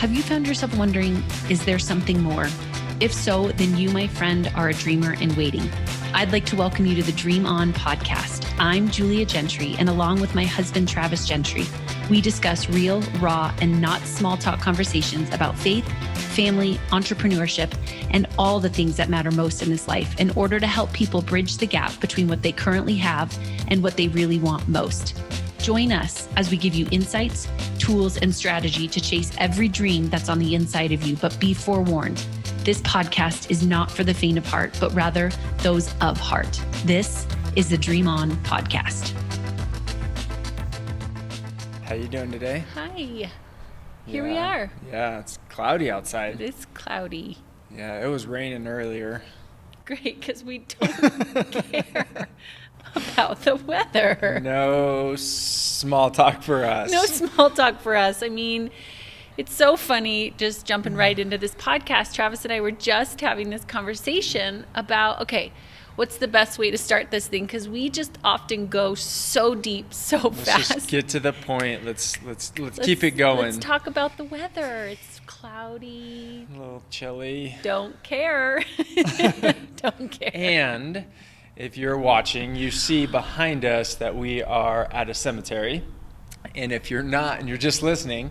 Have you found yourself wondering, is there something more? If so, then you, my friend, are a dreamer in waiting. I'd like to welcome you to the Dream On podcast. I'm Julia Gentry, and along with my husband, Travis Gentry, we discuss real, raw, and not small talk conversations about faith, family, entrepreneurship, and all the things that matter most in this life in order to help people bridge the gap between what they currently have and what they really want most. Join us as we give you insights, tools, and strategy to chase every dream that's on the inside of you. But be forewarned, this podcast is not for the faint of heart, but rather those of heart. This is the Dream On podcast. How you doing today? Hi. Here we are. Yeah, it's cloudy outside. It is cloudy. Yeah, it was raining earlier. Great, because we don't care about the weather. No small talk for us. No small talk for us. I mean, it's so funny just jumping right into this podcast. Travis and I were just having this conversation about, okay, what's the best way to start this thing? Because we just often go so deep, so fast. Let's just get to the point. Let's keep it going. Let's talk about the weather. It's cloudy. A little chilly. Don't care. Don't care. And if you're watching, you see behind us that we are at a cemetery. And if you're not and you're just listening,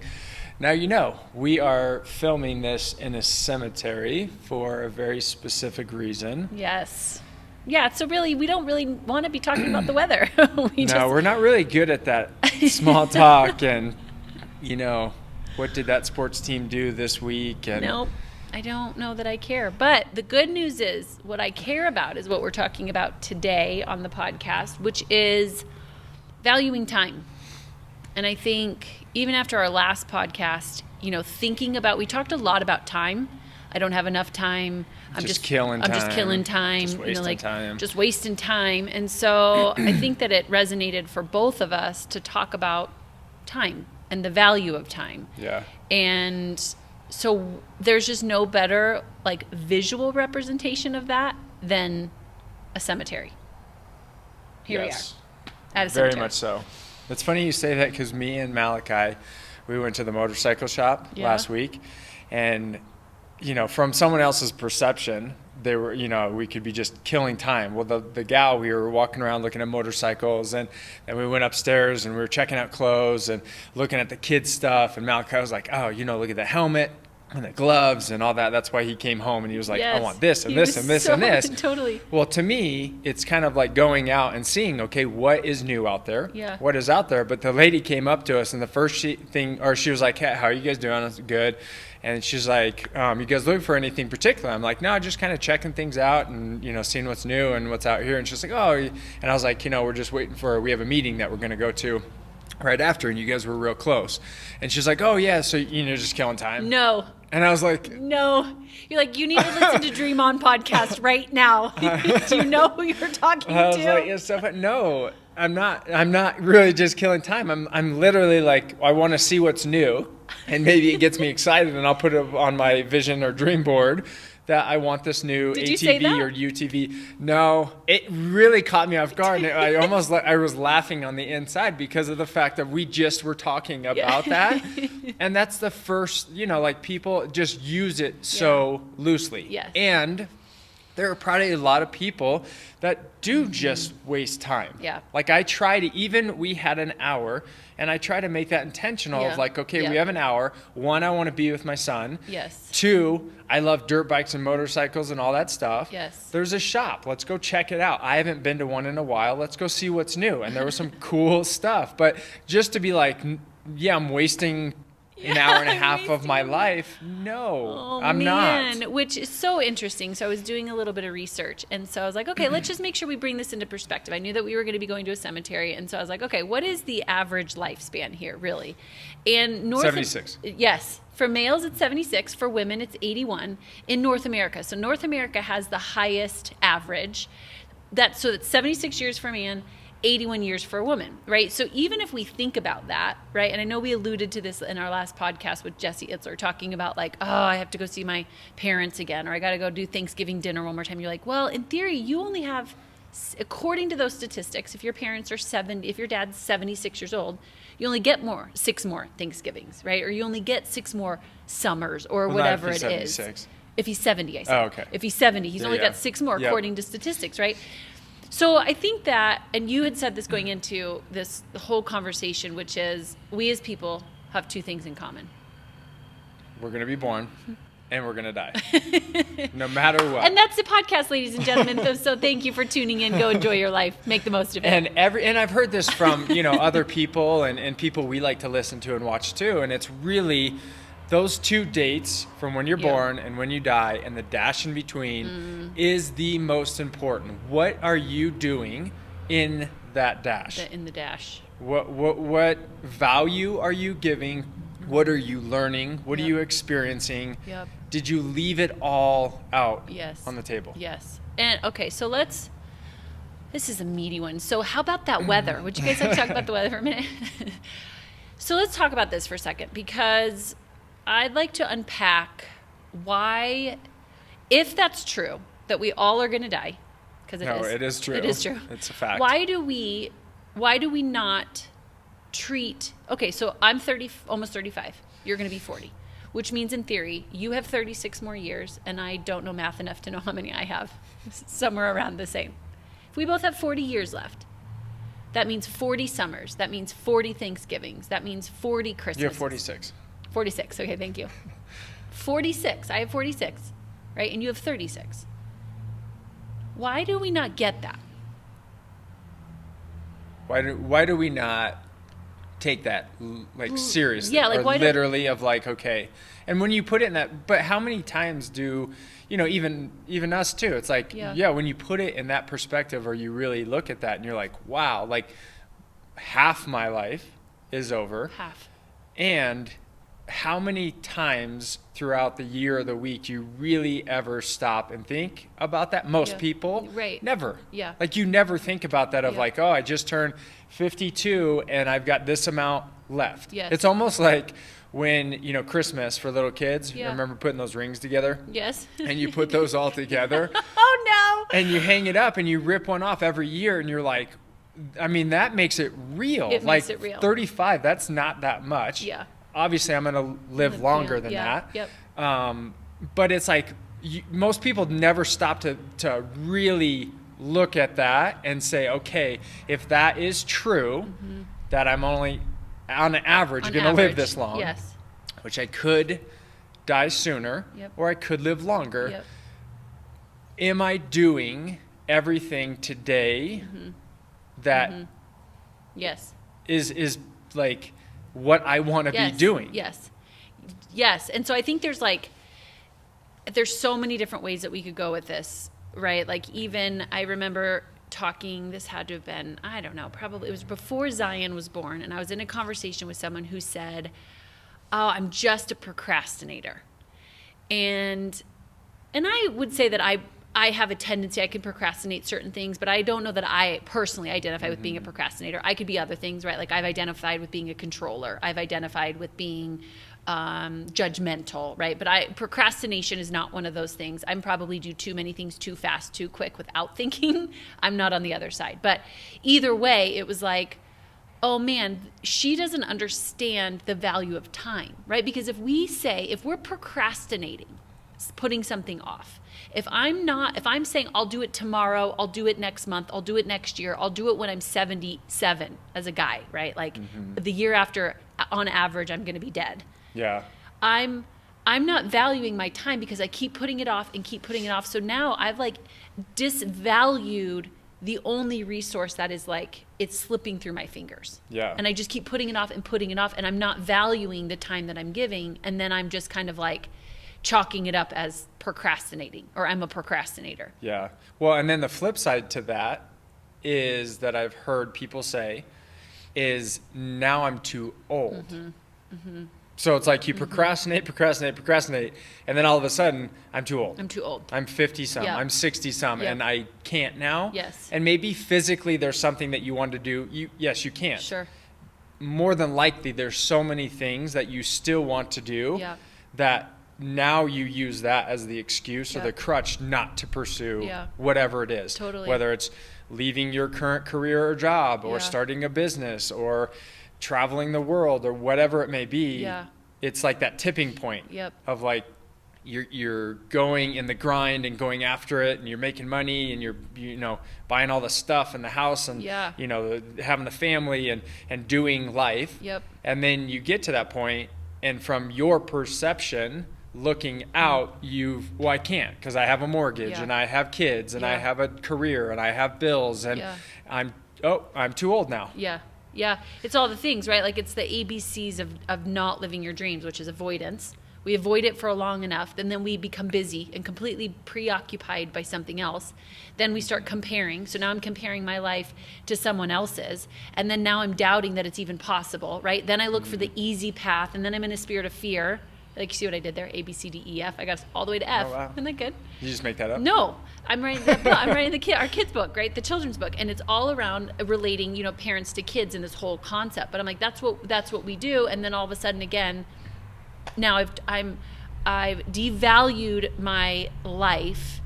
now you know. We are filming this in a cemetery for a very specific reason. Yes. Yeah, so really, we don't really want to be talking about the weather. We're not really good at that small talk and, what did that sports team do this week? And nope, I don't know that I care. But the good news is what I care about is what we're talking about today on the podcast, which is valuing time. And I think even after our last podcast, thinking about, we talked a lot about time. I don't have enough time. I'm just killing time. Just wasting time. Just wasting time. And so I think that it resonated for both of us to talk about time and the value of time. Yeah. And so there's just no better visual representation of that than a cemetery. Here we are at a cemetery. Very much so. It's funny you say that because me and Malachi, we went to the motorcycle shop last week, and from someone else's perception, they were, we could be just killing time. Well, the gal, we were walking around looking at motorcycles, and then we went upstairs and we were checking out clothes and looking at the kids' stuff. And Malachi was like, oh, look at the helmet and the gloves and all that. That's why he came home and he was like, I want this and this and this and this. Totally. Well, to me, it's kind of like going out and seeing, okay, what is new out there? Yeah. What is out there? But the lady came up to us and the first she was like, hey, how are you guys doing? I was good. And she's like, you guys looking for anything particular? I'm like, no, just kind of checking things out and, seeing what's new and what's out here. And she's like, oh, and I was like, we're just waiting we have a meeting that we're going to go to right after. And you guys were real close. And she's like, oh, yeah, so, just killing time. No. And I was like, no. You're like, you need to listen to Dream On podcast right now. Do you know who you're talking to? I was like, yeah, stuff. No, I'm not really just killing time. I'm literally like, I want to see what's new. And maybe it gets me excited, and I'll put it on my vision or dream board that I want this new ATV or UTV. No, it really caught me off guard. And I was laughing on the inside because of the fact that we just were talking about that. And that's the first, people just use it so loosely. Yes. And there are probably a lot of people that do just waste time. Yeah. We had an hour, and I try to make that intentional of we have an hour. One, I want to be with my son. Yes. Two, I love dirt bikes and motorcycles and all that stuff. Yes. There's a shop. Let's go check it out. I haven't been to one in a while. Let's go see what's new. And there was some cool stuff. But just to be like, I'm wasting an hour and a half of my life. No, I'm not. Which is so interesting. So I was doing a little bit of research. And so I was like, okay, let's just make sure we bring this into perspective. I knew that we were going to be going to a cemetery. And so I was like, okay, what is the average lifespan here, really? And 76. Yes. For males, it's 76. For women, it's 81 in North America. So North America has the highest average. That's 76 years for a man, 81 years for a woman, right? So even if we think about that, right? And I know we alluded to this in our last podcast with Jesse Itzler talking about I have to go see my parents again, or I got to go do Thanksgiving dinner one more time. You're like, well, in theory, you only have, according to those statistics, if your parents are if your dad's 76 years old, You only get 6 more Thanksgivings, right? Or you only get 6 more summers or Well, whatever not if it he's is. 76. If he's 70, I said. Oh, okay. If he's 70, he's only got 6 more according to statistics, right? So I think that, and you had said this going into this whole conversation, which is we as people have 2 things in common. We're going to be born and we're going to die. No matter what. And that's the podcast, ladies and gentlemen. So thank you for tuning in. Go enjoy your life. Make the most of it. And I've heard this from, other people and people we like to listen to and watch too. And it's really those 2 dates from when you're born and when you die and the dash in between is the most important. What are you doing in that dash? In the dash. What value are you giving? What are you learning? What are you experiencing? Yep. Did you leave it all out Yes. on the table? Yes. And okay, so this is a meaty one. So how about that weather? Would you guys like to talk about the weather for a minute? So let's talk about this for a second, because I'd like to unpack why, if that's true, that we all are going to die, because it is true. It is true. It's a fact. Why do we not treat, okay, so I'm 30, almost 35. You're going to be 40, which means in theory, you have 36 more years, and I don't know math enough to know how many I have. Somewhere around the same. If we both have 40 years left, that means 40 summers. That means 40 Thanksgivings. That means 40 Christmases. You have 46. 46. Okay, thank you. 46. I have 46, right? And you have 36. Why do we not get that? Why do we not take that seriously? Yeah, like or literally of okay. And when you put it in that, but how many times do even us too? It's like when you put it in that perspective, or you really look at that and you're like, wow, half my life is over. Half. And how many times throughout the year or the week do you really ever stop and think about that? Most people, never. Yeah. You never think about that of I just turned 52 and I've got this amount left. Yes. It's almost like when, Christmas for little kids, remember putting those rings together? Yes. And you put those all together. Oh, no. And you hang it up and you rip one off every year and you're like, that makes it real. It makes it real. 35, that's not that much. Yeah. Obviously, I'm going to live longer than that. Yep. But it's most people never stop to really look at that and say, okay, if that is true, that I'm only, on average, going to live this long, which I could die sooner, or I could live longer, am I doing everything today that is what I want to be doing? Yes. And so I think there's so many different ways that we could go with this, right? Even I remember talking, this had to have been, I don't know, probably it was before Zion was born, and I was in a conversation with someone who said, oh, I'm just a procrastinator. And I would say that I have a tendency, I can procrastinate certain things, but I don't know that I personally identify with being a procrastinator. I could be other things, right? I've identified with being a controller. I've identified with being judgmental, right? But procrastination is not one of those things. I'm probably do too many things too fast, too quick without thinking. I'm not on the other side. But either way, it was oh man, she doesn't understand the value of time, right? Because if we're procrastinating, putting something off, if I'm saying I'll do it tomorrow, I'll do it next month, I'll do it next year, I'll do it when I'm 77 as a guy, right? The year after, on average, I'm going to be dead. Yeah. I'm not valuing my time because I keep putting it off and keep putting it off. So now I've disvalued the only resource that is it's slipping through my fingers. Yeah. And I just keep putting it off, and I'm not valuing the time that I'm giving. And then I'm just kind of chalking it up as procrastinating, or I'm a procrastinator. Yeah. Well, and then the flip side to that is that I've heard people say is now I'm too old. So it's you procrastinate, and then all of a sudden I'm too old. I'm 50-some, I'm 60-some, and I can't now. Yes. And maybe physically there's something that you want to do. Yes, you can. Sure. More than likely there's so many things that you still want to do that now you use that as the excuse or the crutch not to pursue whatever it is. Totally. Whether it's leaving your current career or job or starting a business or traveling the world or whatever it may be. Yeah. It's like that tipping point Yep. of like, you're going in the grind and going after it, and you're making money, and you're buying all the stuff in the house, and Yeah. having the family and doing life. Yep. And then you get to that point, and from your perception looking out, I can't, because I have a mortgage, Yeah. and I have kids, and I Yeah. have a career, and I have bills, and Yeah. I'm too old now. Yeah. Yeah. It's all the things, right? Like it's the ABCs of not living your dreams, which is avoidance. We avoid it for long enough, and then we become busy and completely preoccupied by something else. Then we start comparing. So now I'm comparing my life to someone else's, and then now I'm doubting that it's even possible, right? Then I look for the easy path, and then I'm in a spirit of fear. Like, you see what I did there? A, B, C, D, E, F. I got us all the way to F. Oh, wow. Isn't that good? You just make that up? No, I'm writing our kids' book, right? The children's book, and it's all around relating, parents to kids in this whole concept. But I'm like, that's what we do, and then all of a sudden, again, now I've devalued my life,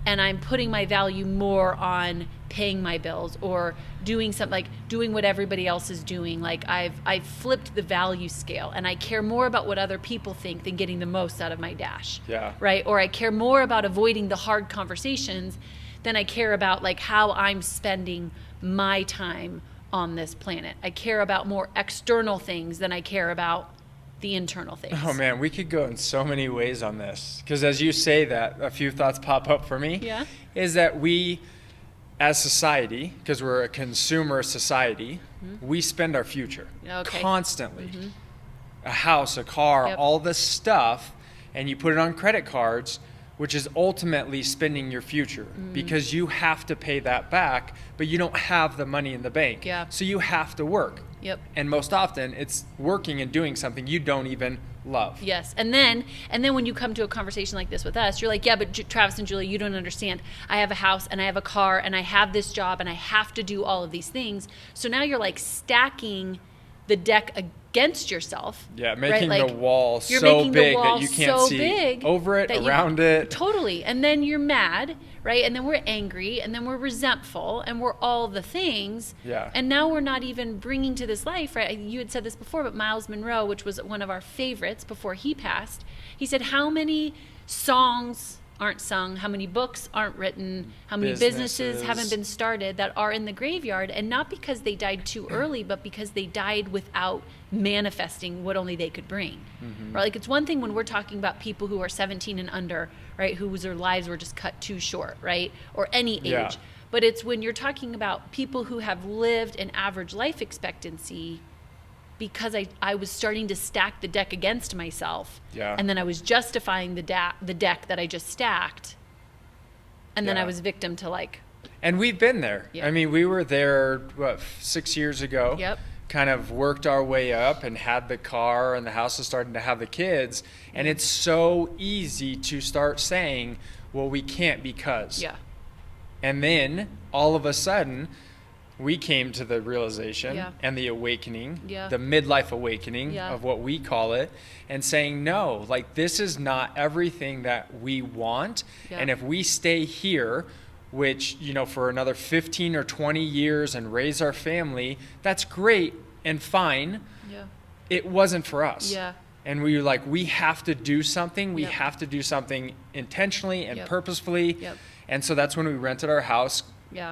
and I'm putting my value more on paying my bills or doing something, like doing what everybody else is doing. Like I've flipped the value scale, and I care more about what other people think than getting the most out of my dash. Yeah. Right? Or I care more about avoiding the hard conversations than I care about like how I'm spending my time on this planet. I care about more external things than I care about the internal things. Oh man, we could go in so many ways on this, because as you say that, a few thoughts pop up for me. Yeah. Is that we, as society, because we're a consumer society, we spend our future constantly. A house, a car, all this stuff, and you put it on credit cards, which is ultimately spending your future, because you have to pay that back, but you don't have the money in the bank. Yeah. So you have to work. Yep. And most often it's working and doing something you don't even love. Yes. And then when you come to a conversation like this with us, you're like, yeah, but Travis and Julie, you don't understand. I have a house and I have a car and I have this job and I have to do all of these things. So now you're like stacking the deck against yourself. Yeah, making right? the wall you're so making big the wall that you can't so see big over it, that around it. Totally. And then you're mad, right? And then we're angry, and then we're resentful, and we're all the things. Yeah. And now we're not even bringing to this life, right? You had said this before, but Miles Monroe, which was one of our favorites before he passed, he said, how many songs aren't sung, how many books aren't written, how many businesses haven't been started that are in the graveyard, and not because they died too early, but because they died without manifesting what only they could bring. Right? Like, it's one thing when we're talking about people who are 17 and under, right, whose their lives were just cut too short, right, or any age. Yeah. But it's when you're talking about people who have lived an average life expectancy, because I was starting to stack the deck against myself. Yeah. And then I was justifying the deck that I just stacked. And then I was victim to like. And we've been there. Yeah. I mean, we were there, 6 years ago. Yep. Kind of worked our way up and had the car, and the house was starting to have the kids. And it's so easy to start saying, well, we can't because. Yeah. And then all of a sudden, we came to the realization and the awakening, the midlife awakening of what we call it, and saying, no, like, this is not everything that we want. And if we stay here, which, for another 15 or 20 years and raise our family, that's great and fine. Yeah. It wasn't for us. Yeah. And we were like, we have to do something. We have to do something intentionally and purposefully. Yep. And so that's when we rented our house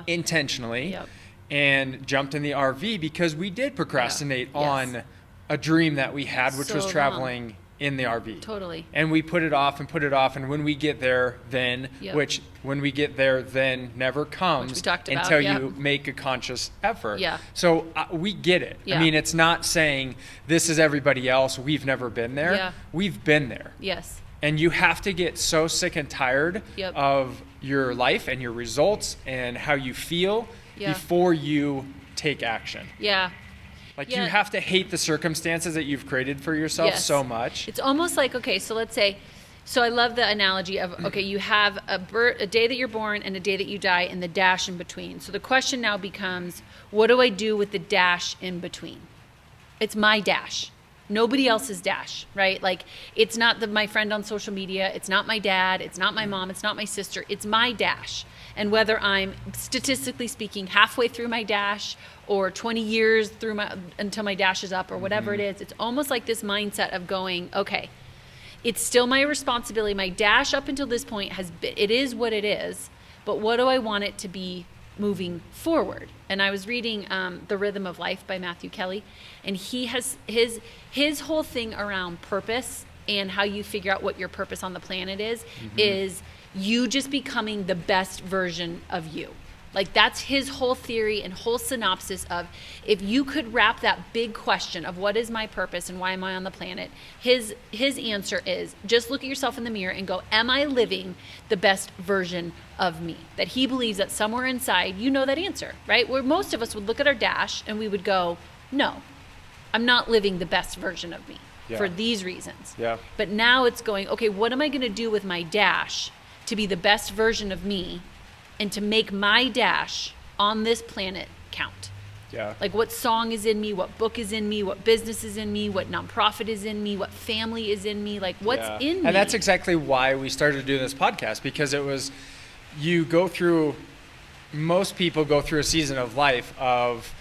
intentionally. Yep. And jumped in the RV because we did procrastinate on a dream that we had, which was traveling in the RV. Totally. And we put it off and put it off. And when we get there, then, which when we get there, then never comes until you make a conscious effort. Yeah. So we get it. Yeah. I mean, it's not saying this is everybody else. We've never been there. Yeah. We've been there. Yes. And you have to get so sick and tired of your life and your results and how you feel before you take action. Yeah. Like, you have to hate the circumstances that you've created for yourself so much. It's almost like, okay, so let's say, so I love the analogy of, okay, you have a day that you're born and a day that you die and the dash in between. So the question now becomes, what do I do with the dash in between? It's my dash. Nobody else's dash, right? Like, it's not my friend on social media. It's not my dad. It's not my mom. It's not my sister. It's my dash. And whether I'm, statistically speaking, halfway through my dash or 20 years through until my dash is up or whatever it is, it's almost like this mindset of going, okay, it's still my responsibility. My dash up until this point it is what it is, but what do I want it to be moving forward? And I was reading The Rhythm of Life by Matthew Kelly, and he has his whole thing around purpose and how you figure out what your purpose on the planet is you just becoming the best version of you. Like, that's his whole theory and whole synopsis of, if you could wrap that big question of what is my purpose and why am I on the planet, his answer is just look at yourself in the mirror and go, am I living the best version of me? That he believes that somewhere inside you know that answer, right? Where most of us would look at our dash and we would go, no, I'm not living the best version of me for these reasons. Yeah. But now it's going, okay, what am I going to do with my dash to be the best version of me and to make my dash on this planet count? Yeah. Like, what song is in me, what book is in me, what business is in me, what nonprofit is in me, what family is in me, like, what's in me? And that's exactly why we started doing this podcast, because it was, most people go through a season of life of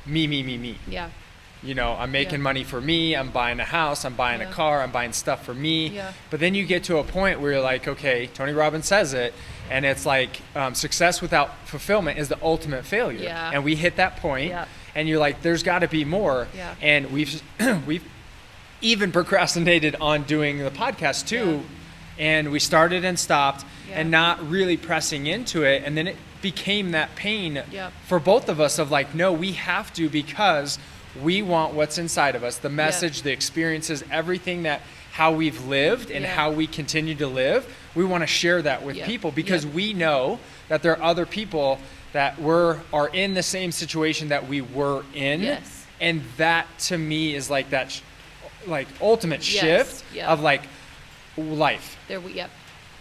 me. Yeah. You know, I'm making money for me, I'm buying a house, I'm buying a car, I'm buying stuff for me. Yeah. But then you get to a point where you're like, okay, Tony Robbins says it, and it's like, success without fulfillment is the ultimate failure. Yeah. And we hit that point, and you're like, there's got to be more. Yeah. And we've even procrastinated on doing the podcast too, and we started and stopped and not really pressing into it. And then it became that pain for both of us of like, no, we have to, because we want what's inside of us, the message, the experiences, everything how we've lived and how we continue to live. We want to share that with people, because we know that there are other people that are in the same situation that we were in. Yes. And that to me is like that ultimate shift of like life.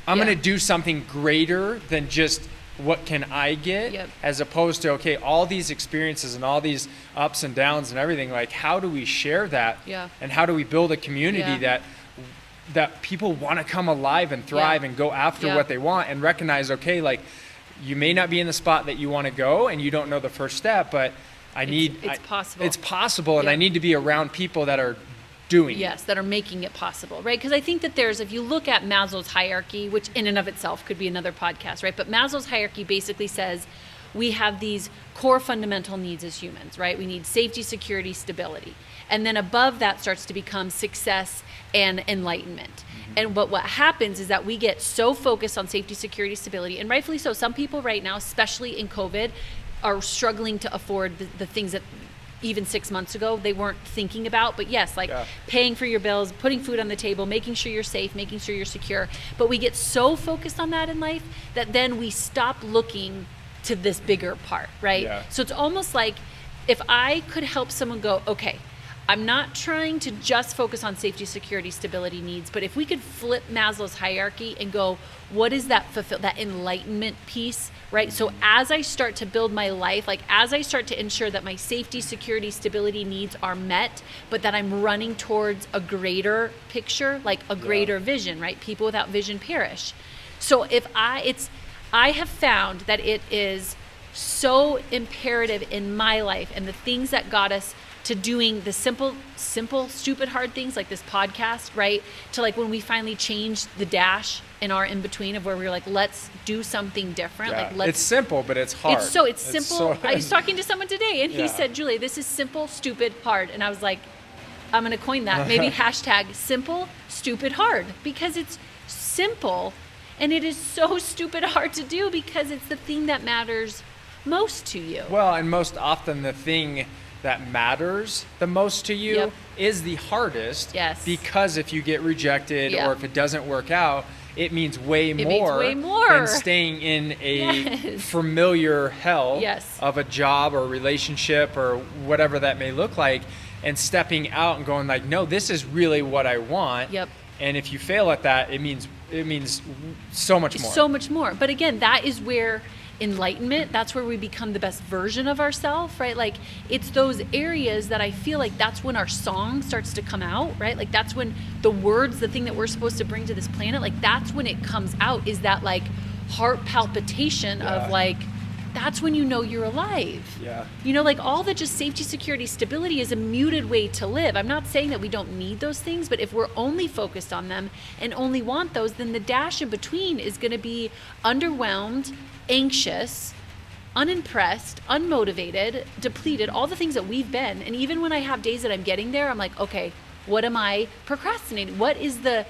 I'm going to do something greater than just what can I get, as opposed to, okay, all these experiences and all these ups and downs and everything, like, how do we share that? And how do we build a community that people want to come alive and thrive and go after what they want, and recognize, okay, like, you may not be in the spot that you want to go and you don't know the first step, but it's possible. It's possible, and I need to be around people that are doing that are making it possible, right? Because I think that if you look at Maslow's hierarchy, which in and of itself could be another podcast, right? But Maslow's hierarchy basically says we have these core fundamental needs as humans, right? We need safety, security, stability. And then above that starts to become success and enlightenment. And what happens is that we get so focused on safety, security, stability, and rightfully so. Some people right now, especially in COVID, are struggling to afford the things that even 6 months ago they weren't thinking about. But yes, paying for your bills, putting food on the table, making sure you're safe, making sure you're secure. But we get so focused on that in life that then we stop looking to this bigger part, right? Yeah. So it's almost like, if I could help someone go, okay, I'm not trying to just focus on safety, security, stability needs, but if we could flip Maslow's hierarchy and go, what is that that enlightenment piece, right? So as I start to build my life, like as I start to ensure that my safety, security, stability needs are met, but that I'm running towards a greater picture, like a greater vision, right? People without vision perish. So I have found that it is so imperative in my life, and the things that got us to doing the simple, stupid, hard things like this podcast, right? To like when we finally changed the dash in our in-between of where we were like, let's do something different. Yeah. It's simple, but it's hard. It's simple. I was talking to someone today and he said, Julie, this is simple, stupid, hard. And I was like, I'm going to coin that. Maybe hashtag simple, stupid, hard, because it's simple and it is so stupid hard to do because it's the thing that matters most to you. Well, and most often the thing that matters the most to you is the hardest. Yes. Because if you get rejected or if it doesn't work out, it means way more than staying in a familiar hell of a job or relationship or whatever that may look like, and stepping out and going like, no, this is really what I want. Yep. And if you fail at that, it means so much more. So much more. But again, that is where enlightenment. That's where we become the best version of ourselves, right? Like it's those areas that I feel like that's when our song starts to come out, right? Like that's when the words, the thing that we're supposed to bring to this planet, like that's when it comes out, is that like heart palpitation of like, that's when you know you're alive. Yeah. You know, like all the just safety, security, stability is a muted way to live. I'm not saying that we don't need those things, but if we're only focused on them and only want those, then the dash in between is going to be underwhelmed, anxious, unimpressed, unmotivated, depleted, all the things that we've been. And even when I have days that I'm getting there, I'm like, okay, what am I procrastinating? What is the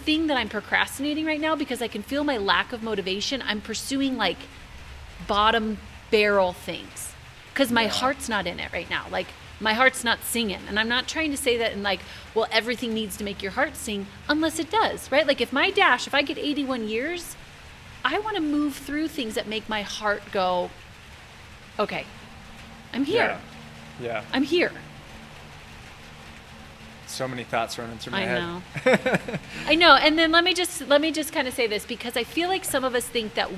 thing that I'm procrastinating right now? Because I can feel my lack of motivation. I'm pursuing like bottom barrel things because my heart's not in it right now. Like my heart's not singing. And I'm not trying to say that in like, well, everything needs to make your heart sing unless it does, right? Like if I get 81 years, I want to move through things that make my heart go, okay, I'm here. Yeah. I'm here. So many thoughts running through my head. I know. I know. And then let me just kind of say this, because I feel like some of us think that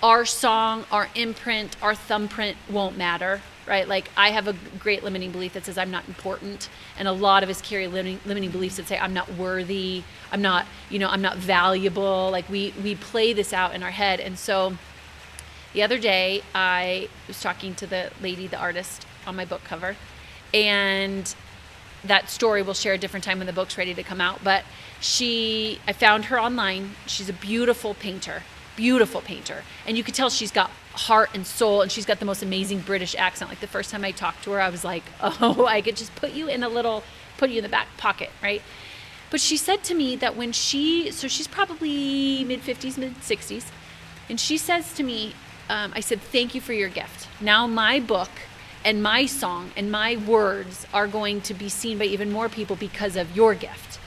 our song, our imprint, our thumbprint won't matter, right? Like I have a great limiting belief that says I'm not important. And a lot of us carry limiting beliefs that say I'm not worthy. I'm not valuable. Like we play this out in our head. And so the other day I was talking to the lady, the artist on my book cover, and that story we'll share a different time when the book's ready to come out. But I found her online. She's a beautiful painter. And you could tell she's got heart and soul, and she's got the most amazing British accent. Like the first time I talked to her, I was like, oh, I could just put you in the back pocket, right? But she said to me that so she's probably mid-50s, mid-60s, and she says to me, I said, thank you for your gift. Now my book and my song and my words are going to be seen by even more people because of your gift.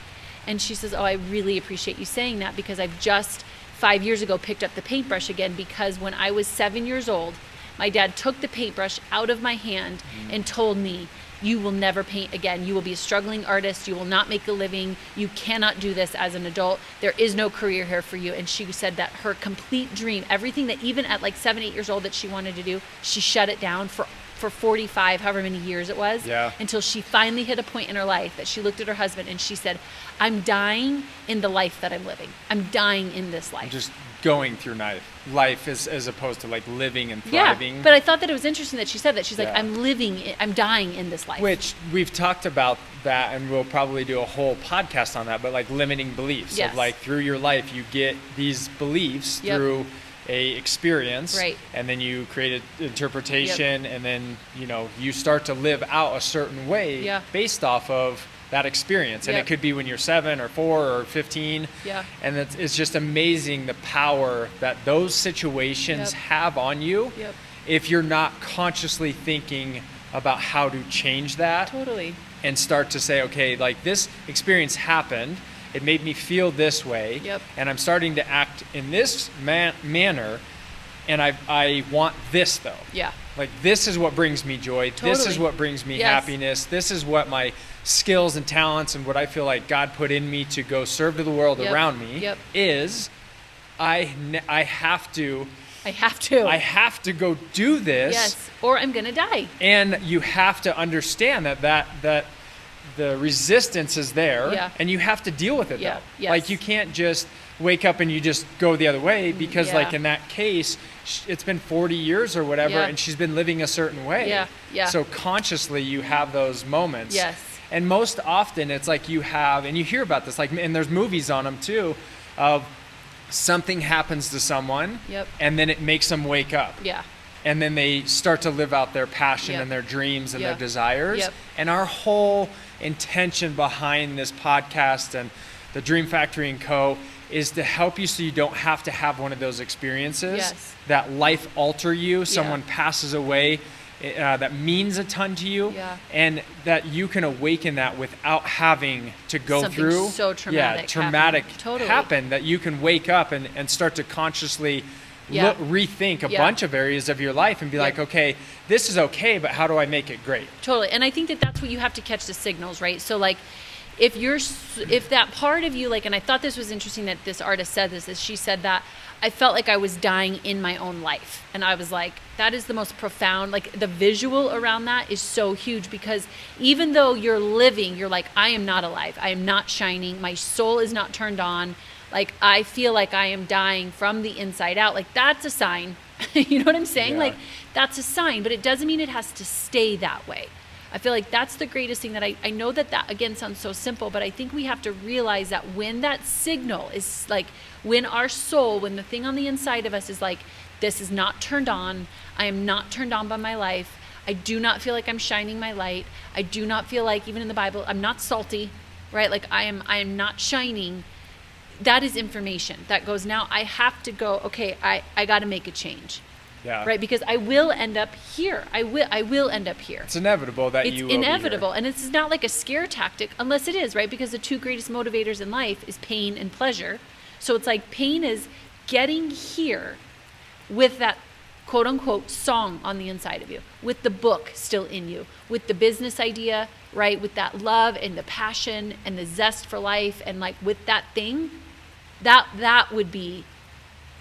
And she says, oh, I really appreciate you saying that, because I've just 5 years ago picked up the paintbrush again, because when I was 7 years old, my dad took the paintbrush out of my hand and told me, you will never paint again. You will be a struggling artist. You will not make a living. You cannot do this as an adult. There is no career here for you. And she said that her complete dream, everything that even at like 7, 8 years old that she wanted to do, she shut it down for 45, however many years it was, until she finally hit a point in her life that she looked at her husband and she said, I'm dying in the life that I'm living. I'm dying in this life. Just going through life as opposed to like living and thriving. Yeah, but I thought that it was interesting that she said that. She's like, I'm dying in this life. Which we've talked about that, and we'll probably do a whole podcast on that, but like limiting beliefs. Yes. So like through your life, you get these beliefs through a experience, right, and then you create an interpretation, and then you start to live out a certain way based off of that experience. And it could be when you're 7 or 4 or 15, and it's just amazing the power that those situations have on you if you're not consciously thinking about how to change that. Totally. And start to say, okay, like this experience happened, it made me feel this way, and I'm starting to act in this manner, and I want this though. Yeah. Like this is what brings me joy. Totally. This is what brings me happiness. This is what my skills and talents and what I feel like God put in me to go serve to the world around me is. I have to go do this. Yes. Or I'm gonna die. And you have to understand that the resistance is there, and you have to deal with it though. Yes. Like you can't just wake up and you just go the other way, because like in that case, it's been 40 years or whatever, and she's been living a certain way. So consciously you have those moments. Yes. And most often it's like you have, and you hear about this, like, and there's movies on them too, of something happens to someone, and then it makes them wake up. Yeah. And then they start to live out their passion and their dreams and their desires. And our whole intention behind this podcast and the Dream Factory & Co. is to help you so you don't have to have one of those experiences that life alter you. Someone passes away that means a ton to you, and that you can awaken that without having to go something through so traumatic happen, that you can wake up and start to consciously rethink a bunch of areas of your life and be like, okay, this is okay, but how do I make it great? Totally. And I think that that's what you have to catch the signals, right? So like if that part of you, like, and I thought this was interesting that this artist said this, is she said that I felt like I was dying in my own life. And I was like, that is the most profound, like the visual around that is so huge, because even though you're living, you're like, I am not alive. I am not shining. My soul is not turned on. Like, I feel like I am dying from the inside out. Like, that's a sign. You know what I'm saying? Yeah. Like, that's a sign, but it doesn't mean it has to stay that way. I feel like that's the greatest thing that I know that again sounds so simple, but I think we have to realize that when that signal is like, when our soul, when the thing on the inside of us is like, this is not turned on, I am not turned on by my life, I do not feel like I'm shining my light, I do not feel like, even in the Bible, I'm not salty, right? Like I am not shining. That is information that goes, now I have to go, okay, I got to make a change. Yeah. Right, because I will end up here. I will end up here. It's inevitable that you will It's inevitable, be here. and it's not like a scare tactic, unless it is, right? Because the two greatest motivators in life is pain and pleasure. So it's like pain is getting here with that quote unquote song on the inside of you, with the book still in you, with the business idea, right? With that love and the passion and the zest for life, and like with that thing, that would be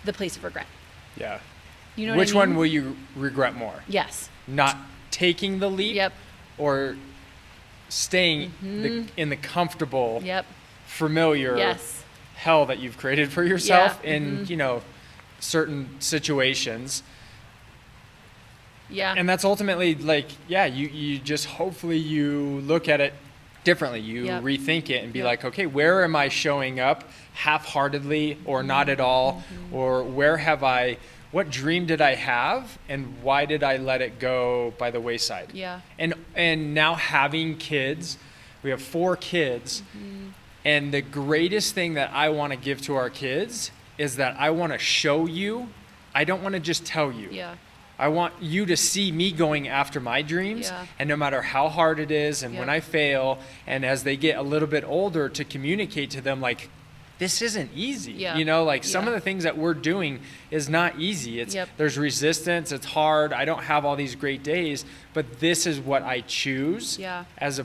the place of regret. Yeah. You know what Which I mean? one will you regret more? Yes. Not taking the leap, Yep. or staying in the comfortable, Yep. familiar Yes. hell that you've created for yourself Yeah. in, certain situations. Yeah. And that's ultimately like, yeah, you just, hopefully you look at it differently. You Yep. rethink it and be Yep. like, okay, where am I showing up half-heartedly or not at all? Or what dream did I have, and why did I let it go by the wayside? Yeah. And now having kids, we have 4 kids, and the greatest thing that I want to give to our kids is that I want to show you. I don't want to just tell you. Yeah. I want you to see me going after my dreams, Yeah. and no matter how hard it is, and when Yep. I fail, and as they get a little bit older, to communicate to them like, this isn't easy. Yeah. Some of the things that we're doing is not easy. Yep. There's resistance, it's hard. I don't have all these great days, but this is what I choose. Yeah. As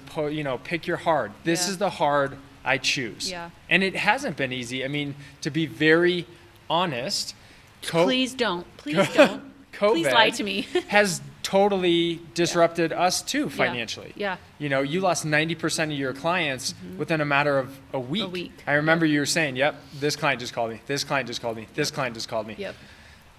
pick your hard. This Yeah. is the hard I choose. Yeah. And it hasn't been easy. I mean, to be very honest, Please don't. Please don't. Please lie to me. has totally disrupted us too financially. Yeah. You lost 90% of your clients within a matter of a week. A week. I remember you were saying, yep, this client just called me. This client just called me. This client just called me. Yep.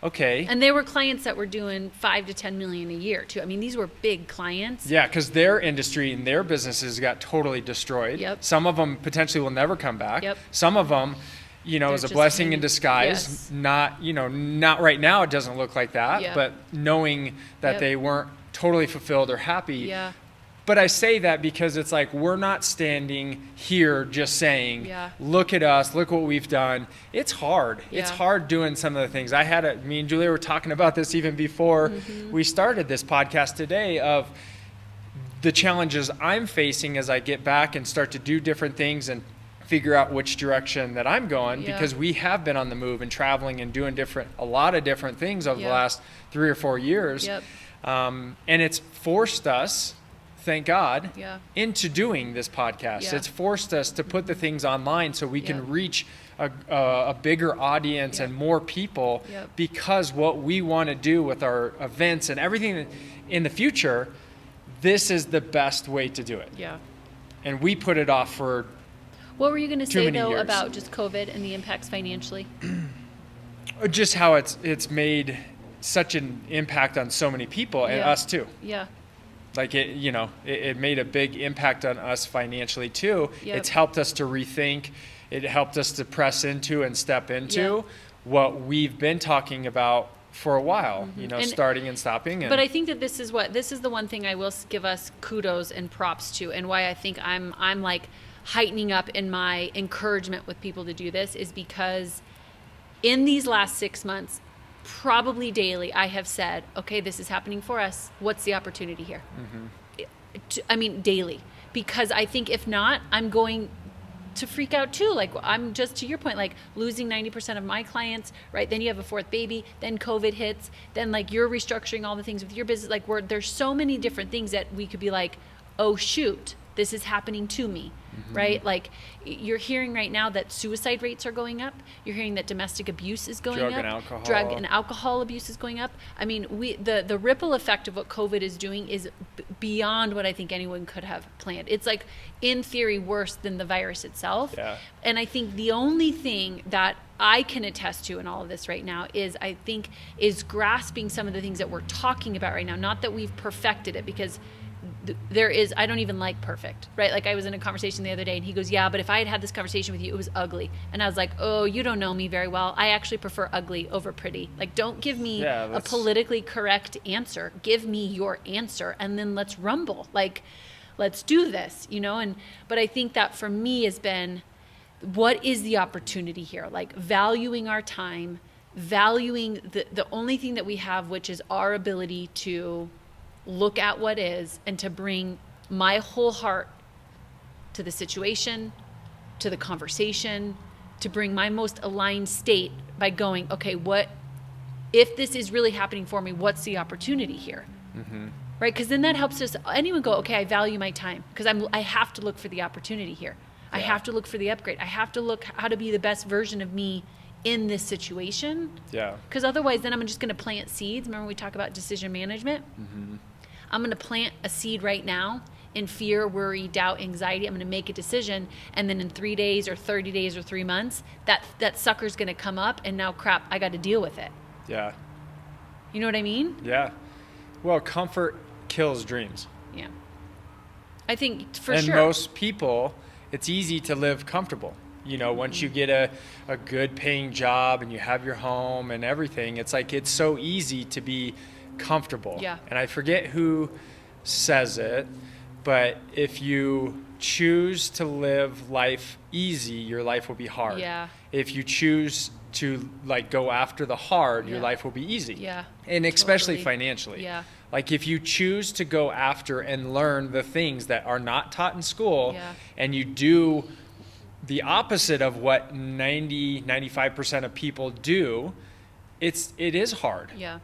Okay. And they were clients that were doing 5 to 10 million a year too. I mean, these were big clients. Yeah, because their industry and their businesses got totally destroyed. Yep. Some of them potentially will never come back. Yep. Some of them, They're is a just blessing in hanging- disguise. Yes. Not right now. It doesn't look like that. Yep. But knowing that Yep. they weren't totally fulfilled or happy. Yeah. But I say that because it's like, we're not standing here just saying, Yeah. look at us, look what we've done. It's hard. It's Yeah. hard doing some of the things. Me and Julia were talking about this even before we started this podcast today, of the challenges I'm facing as I get back and start to do different things and figure out which direction that I'm going, Yeah. because we have been on the move and traveling and doing a lot of different things over the Yeah. last 3 or 4 years. Yep. And it's forced us, thank God, Yeah. into doing this podcast. Yeah. It's forced us to put the things online so we Yeah. can reach a bigger audience Yeah. and more people, Yep. because what we want to do with our events and everything in the future, this is the best way to do it. Yeah. And we put it off for What were you going to Too say many though years. about just COVID and the impacts financially? just how it's made such an impact on so many people, and Yeah. us too. Yeah. Like it made a big impact on us financially too. Yep. It's helped us to rethink. It helped us to press into and step into Yep. what we've been talking about for a while, And- starting and stopping. And But I think that this is the one thing I will give us kudos and props to, and why I think I'm like heightening up in my encouragement with people to do this, is because in these last 6 months, probably daily, I have said, okay, this is happening for us. What's the opportunity here? Daily. Because I think if not, I'm going to freak out too. Like, I'm just, to your point, like losing 90% of my clients, right? Then you have a 4th baby, then COVID hits, then like you're restructuring all the things with your business. Like, there's so many different things that we could be like, oh shoot, This is happening to me, right? Like you're hearing right now that suicide rates are going up. You're hearing that domestic abuse is going up. Drug and alcohol abuse is going up. I mean, the ripple effect of what COVID is doing is beyond what I think anyone could have planned. It's like, in theory, worse than the virus itself. Yeah. And I think the only thing that I can attest to in all of this right now is grasping some of the things that we're talking about right now. Not that we've perfected it, because I don't even like perfect, right? Like I was in a conversation the other day and he goes, yeah, but if I had this conversation with you, it was ugly. And I was like, oh, you don't know me very well. I actually prefer ugly over pretty. Like, don't give me a politically correct answer. Give me your answer and then let's rumble. Like, let's do this, but I think that for me has been, what is the opportunity here? Like valuing our time, valuing the only thing that we have, which is our ability to look at what is and to bring my whole heart to the situation, to the conversation, to bring my most aligned state by going, okay, if this is really happening for me, what's the opportunity here? Right? Because then that helps anyone go, okay, I value my time because I have to look for the opportunity here. I have to look for the upgrade. I have to look how to be the best version of me in this situation. Yeah. Because otherwise then I'm just going to plant seeds. Remember we talk about decision management? I'm going to plant a seed right now in fear, worry, doubt, anxiety. I'm going to make a decision. And then in 3 days or 30 days or 3 months, that sucker's going to come up and now crap, I got to deal with it. Yeah. You know what I mean? Yeah. Well, comfort kills dreams. Yeah. I think for sure. And most people, it's easy to live comfortable. Once you get a good paying job and you have your home and everything, it's like, it's so easy to be comfortable. Yeah. And I forget who says it, but if you choose to live life easy, your life will be hard. Yeah. If you choose to go after the hard, your life will be easy. Yeah. And especially financially. Yeah. Like if you choose to go after and learn the things that are not taught in school, and you do the opposite of what 95% of people do, it is hard. Yeah.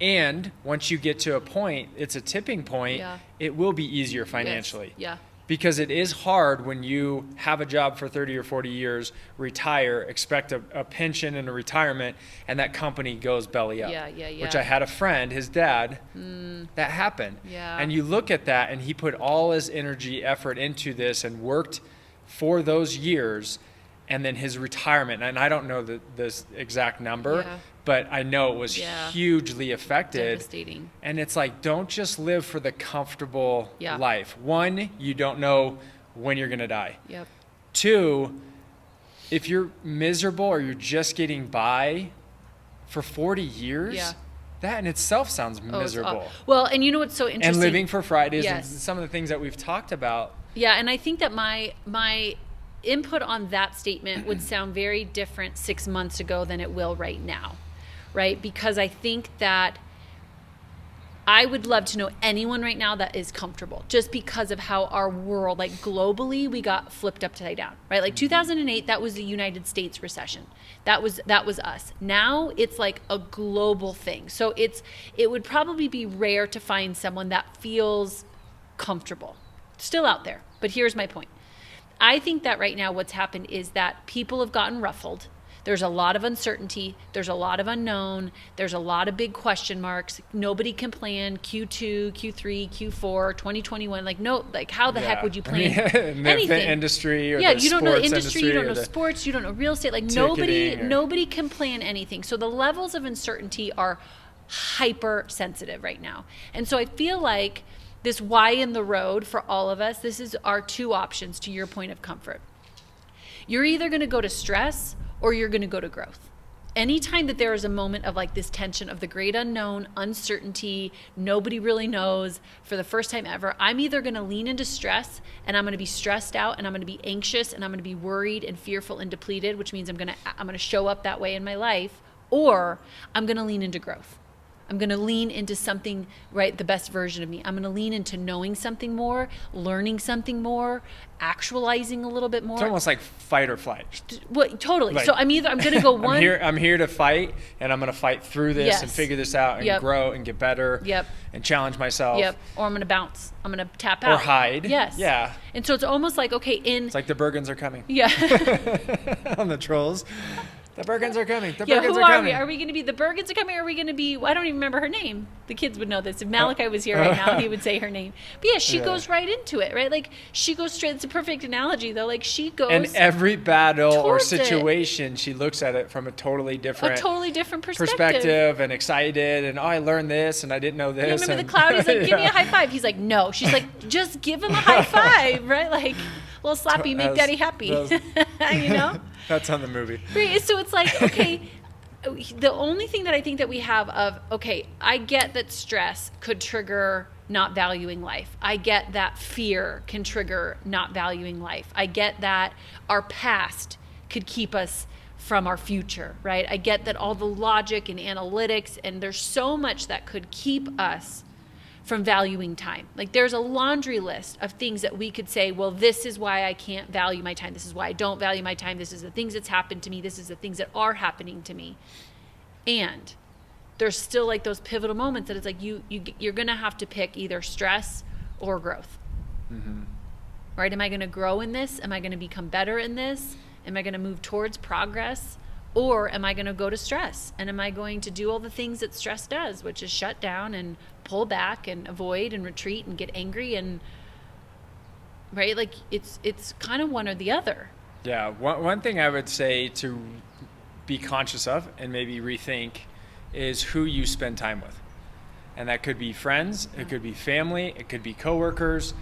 And once you get to a point, it's a tipping point, it will be easier financially. Yes. Yeah. Because it is hard when you have a job for 30 or 40 years, retire, expect a pension and a retirement, and that company goes belly up. Yeah. Which I had a friend, his dad, that happened. Yeah. And you look at that, and he put all his energy, effort into this and worked for those years, and then his retirement, and I don't know this exact number, but I know it was hugely affected. Devastating. And it's like, don't just live for the comfortable life. One, you don't know when you're going to die. Yep. Two, if you're miserable or you're just getting by for 40 years, that in itself sounds miserable. Well, and you know what's so interesting? And living for Fridays and some of the things that we've talked about. Yeah, and I think that my input on that statement would sound very different 6 months ago than it will right now, right? Because I think that I would love to know anyone right now that is comfortable, just because of how our world, like globally, we got flipped upside down, right? Like 2008, that was the United States recession. That was us. Now it's like a global thing. So it would probably be rare to find someone that feels comfortable. Still out there, but here's my point. I think that right now what's happened is that people have gotten ruffled. There's a lot of uncertainty. There's a lot of unknown. There's a lot of big question marks. Nobody can plan Q2, Q3, Q4, 2021. How the heck would you plan anything? The industry or the you don't know the industry, you don't know sports, you don't know real estate. Nobody can plan anything. So the levels of uncertainty are hypersensitive right now. And so I feel like this why in the road for all of us, this is our two options to your point of comfort. You're either going to go to stress or you're going to go to growth. Anytime that there is a moment of this tension of the great unknown, uncertainty, nobody really knows, for the first time ever, I'm either going to lean into stress and I'm going to be stressed out and I'm going to be anxious and I'm going to be worried and fearful and depleted, which means I'm going to show up that way in my life, or I'm going to lean into growth. I'm going to lean into something, right? The best version of me. I'm going to lean into knowing something more, learning something more, actualizing a little bit more. It's almost like fight or flight. Well, totally. Like, so I'm going to go one. I'm here to fight, and I'm going to fight through this and figure this out and grow and get better and challenge myself. Or I'm going to bounce. I'm going to tap out. Or hide. Yes. Yeah. And so it's almost like, okay, it's like the Bergens are coming. Yeah. On the trolls. The Bergens are coming. The yeah, Bergens who are are coming. we? Are we going to be the Bergens are coming? Or are we going to be? I don't even remember her name. The kids would know this. If Malachi was here right now, he would say her name. But yeah, she goes right into it, right? Like she goes straight. It's a perfect analogy, though. Like she goes. And every battle or situation, she looks at it from a totally different perspective, and excited. And I learned this, and I didn't know this. You remember the cloud? He's like, give me a high five. He's like, no. She's like, just give him a high five, right? Like, little slappy, make daddy happy. You know. That's on the movie. Right. So it's like, okay, the only thing that I think that we have of, okay, I get that stress could trigger not valuing life. I get that fear can trigger not valuing life. I get that our past could keep us from our future, right? I get that all the logic and analytics, and there's so much that could keep us from valuing time. Like there's a laundry list of things that we could say, well, this is why I can't value my time. This is why I don't value my time. This is the things that's happened to me. This is the things that are happening to me. And there's still like those pivotal moments that it's like you're going to have to pick either stress or growth. Mm-hmm. Right? Am I going to grow in this? Am I going to become better in this? Am I going to move towards progress? Or am I going to go to stress? And am I going to do all the things that stress does, which is shut down and pull back and avoid and retreat and get angry and, right? Like it's kind of one or the other. Yeah. One thing I would say to be conscious of and maybe rethink is who you spend time with. And that could be friends, it could be family, it could be coworkers.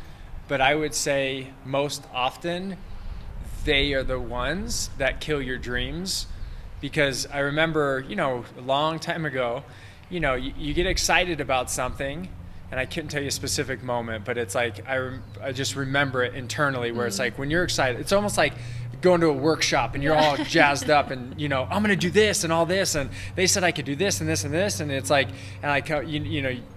But I would say most often they are the ones that kill your dreams. Because I remember, a long time ago, you get excited about something, and I couldn't tell you a specific moment, but it's like I just remember it internally where it's like when you're excited, it's almost like going to a workshop and you're all jazzed up and, I'm going to do this and all this, and they said I could do this and this and this, and it's like, and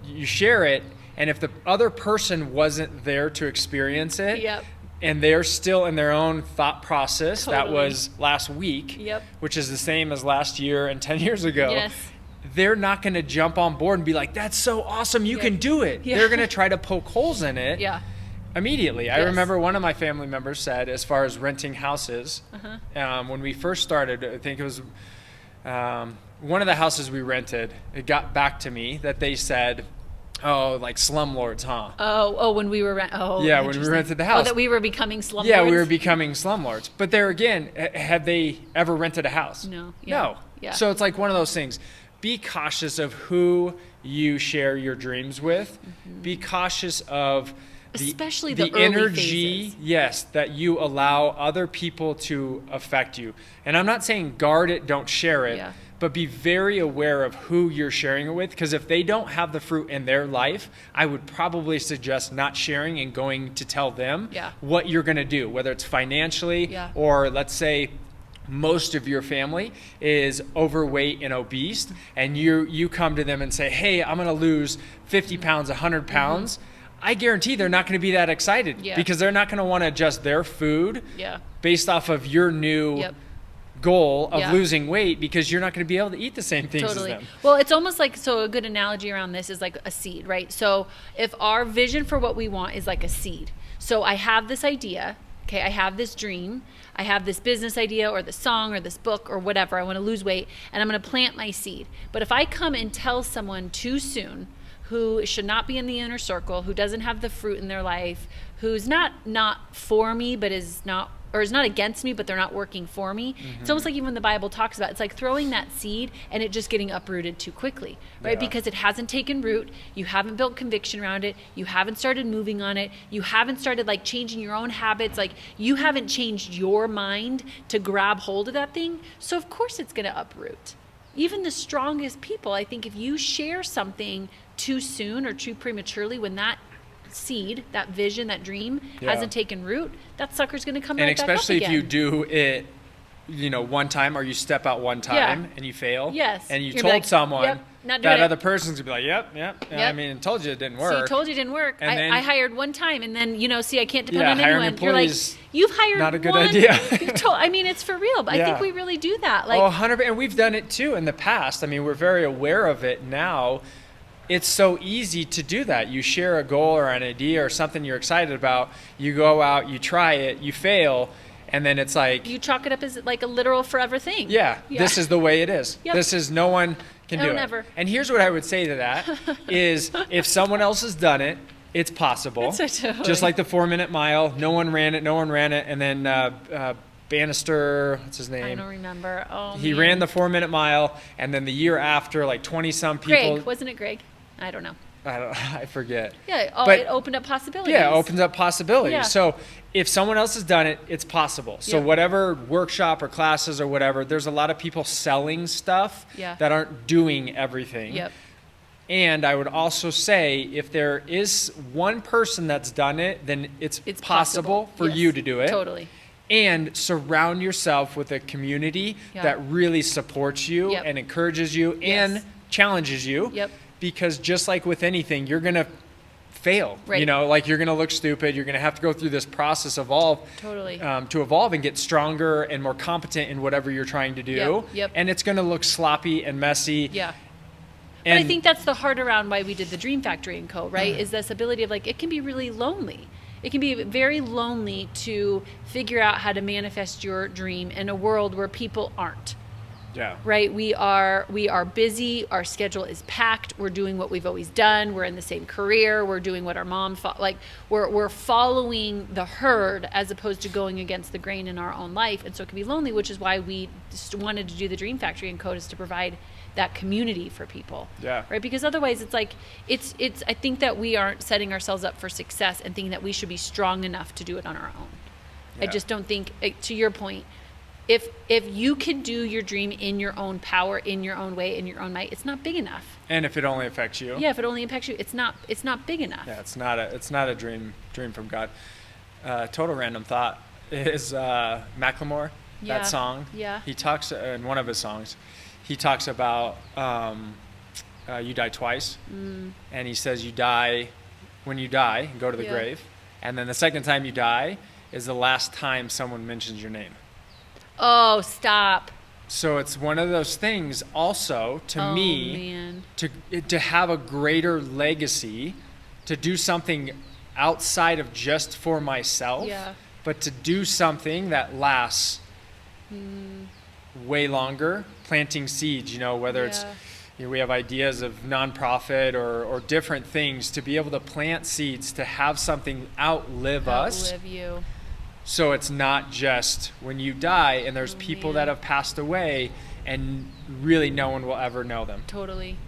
you share it, and if the other person wasn't there to experience it, and they're still in their own thought process. That was last week, which is the same as last year and 10 years ago. They're not going to jump on board and be like, that's so awesome, you can do it. They're going to try to poke holes in it immediately. I remember one of my family members said, as far as renting houses, when we first started, I think it was one of the houses we rented, it got back to me that they said, oh, like slumlords, huh? When we were when we rented the house. Oh, that we were becoming slumlords? Yeah, we were becoming slumlords. But there again, have they ever rented a house? No. No. Yeah. So it's like one of those things. Be cautious of who you share your dreams with. Mm-hmm. Be cautious of especially the early energy, phases. That you allow other people to affect you. And I'm not saying guard it, don't share it. But be very aware of who you're sharing it with, because if they don't have the fruit in their life, I would probably suggest not sharing and going to tell them what you're going to do, whether it's financially or let's say most of your family is overweight and obese, and you come to them and say, hey, I'm going to lose 50 pounds, 100 pounds. I guarantee they're not going to be that excited because they're not going to want to adjust their food based off of your new goal of losing weight, because you're not going to be able to eat the same things as them. Well, it's almost like, so a good analogy around this is like a seed, right? So if our vision for what we want is like a seed. So I have this idea, okay, I have this dream, I have this business idea or this song or this book or whatever, I want to lose weight, and I'm going to plant my seed. But if I come and tell someone too soon who should not be in the inner circle, who doesn't have the fruit in their life, who's not for me but is not against me, but they're not working for me. It's almost like even when the Bible talks about, it's like throwing that seed and it just getting uprooted too quickly, right? Because it hasn't taken root. You haven't built conviction around it. You haven't started moving on it. You haven't started like changing your own habits. Like you haven't changed your mind to grab hold of that thing. So of course it's going to uproot. Even the strongest people, I think if you share something too soon or too prematurely, when that seed, that vision, that dream hasn't taken root, that sucker's going to come right back up again. And especially if you do it, one time, or you step out one time and you fail. Yes. And you told someone, not doing that it. other person's gonna be like, yep. I mean, told you it didn't work. See, told you it didn't work. And then, I hired one time, and then, see, I can't depend on hiring anyone. You're like, employees, you've hired not a good one. idea. I mean, it's for real, but I think we really do that. Like, 100%, and we've done it too in the past. I mean, we're very aware of it now. It's so easy to do that. You share a goal or an idea or something you're excited about. You go out, you try it, you fail, and then it's like... You chalk it up as like a literal forever thing. Yeah. This is the way it is. Yep. This is, no one can do it. Never. And here's what I would say to that is, if someone else has done it, it's possible. Totally. Just like the 4-minute mile, no one ran it, and then Bannister, what's his name? I don't remember. Oh, he ran the 4-minute mile, and then the year after, like 20-some people... Greg, wasn't it Greg? I don't know. I forget. Yeah, but it opened up possibilities. Yeah, it opens up possibilities. Yeah. So if someone else has done it, it's possible. So whatever workshop or classes or whatever, there's a lot of people selling stuff that aren't doing everything. Yep. And I would also say, if there is one person that's done it, then it's possible for you to do it. Totally. And surround yourself with a community that really supports you and encourages you and challenges you. Yep. Because just like with anything, you're going to fail. Right. Like you're going to look stupid. You're going to have to go through this process to evolve and get stronger and more competent in whatever you're trying to do. Yep. And it's going to look sloppy and messy. Yeah. And but I think that's the heart around why we did the Dream Factory & Co., right? Is this ability of like, it can be really lonely. It can be very lonely to figure out how to manifest your dream in a world where people aren't. Yeah. Right? We are busy. Our schedule is packed. We're doing what we've always done. We're in the same career. We're doing what our mom we're following the herd as opposed to going against the grain in our own life. And so it can be lonely, which is why we just wanted to do the Dream Factory & Co. is to provide that community for people. Yeah. Right? Because otherwise it's like it's I think that we aren't setting ourselves up for success and thinking that we should be strong enough to do it on our own. Yeah. I just don't think, to your point, if you can do your dream in your own power, in your own way, in your own might, it's not big enough. And if it only affects you. Yeah, if it only impacts you, it's not big enough. Yeah, it's not a dream from God. Total random thought is Macklemore, that song. Yeah. He talks in one of his songs. He talks about you die twice, and he says you die when you die and go to the grave, and then the second time you die is the last time someone mentions your name. Oh, stop. So it's one of those things also to me to have a greater legacy, to do something outside of just for myself, but to do something that lasts way longer, planting seeds, whether it's, we have ideas of nonprofit or different things, to be able to plant seeds, to have something outlive us. Outlive you. So it's not just when you die and there's people that have passed away and really no one will ever know them. Totally.